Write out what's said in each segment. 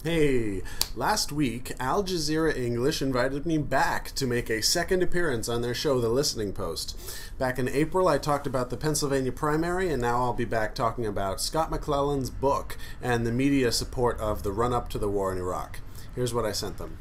Hey, last week Al Jazeera English invited me back to make a second appearance on their show, The Listening Post. Back in April I talked about the Pennsylvania primary, and now I'll be back talking about Scott McClellan's book and the media support of the run-up to the war in Iraq. Here's what I sent them.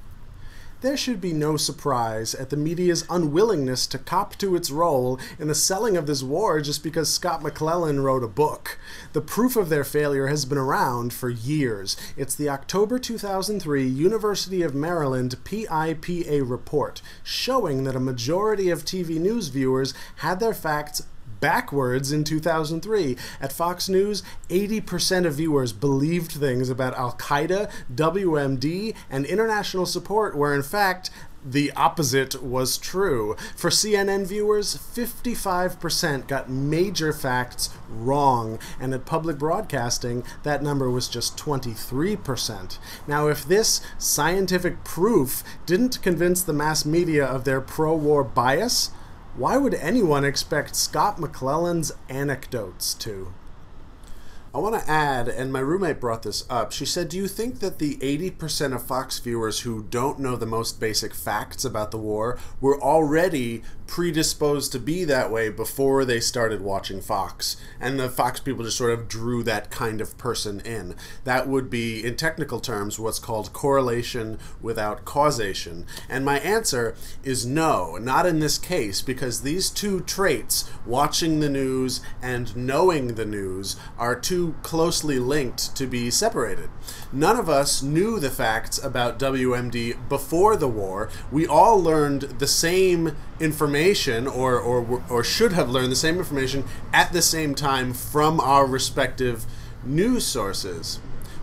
There should be no surprise at the media's unwillingness to cop to its role in the selling of this war just because Scott McClellan wrote a book. The proof of their failure has been around for years. It's the October 2003 University of Maryland PIPA report, showing that a majority of TV news viewers had their facts backwards in 2003. At Fox News, 80% of viewers believed things about Al-Qaeda, WMD, and international support where in fact the opposite was true. For CNN viewers, 55% got major facts wrong, and at public broadcasting, that number was just 23%. Now, if this scientific proof didn't convince the mass media of their pro-war bias, why would anyone expect Scott McClellan's anecdotes to? I want to add, and my roommate brought this up, she said, do you think that the 80% of Fox viewers who don't know the most basic facts about the war were already predisposed to be that way before they started watching Fox? And the Fox people just sort of drew that kind of person in. That would be, in technical terms, what's called correlation without causation. And my answer is no, not in this case, because these two traits, watching the news and knowing the news, are too closely linked to be separated. None of us knew the facts about WMD before the war. We all learned the same information, or should have learned the same information at the same time from our respective news sources.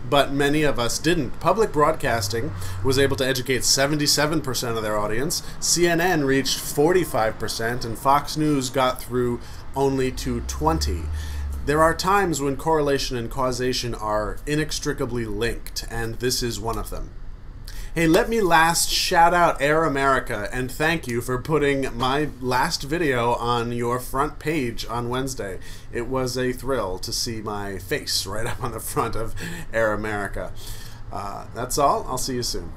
But many of us didn't. Public broadcasting was able to educate 77% of their audience, CNN reached 45%, and Fox News got through only to 20%. There are times when correlation and causation are inextricably linked, and this is one of them. Hey, let me last shout out Air America and thank you for putting my last video on your front page on Wednesday. It was a thrill to see my face right up on the front of Air America. That's all. I'll see you soon.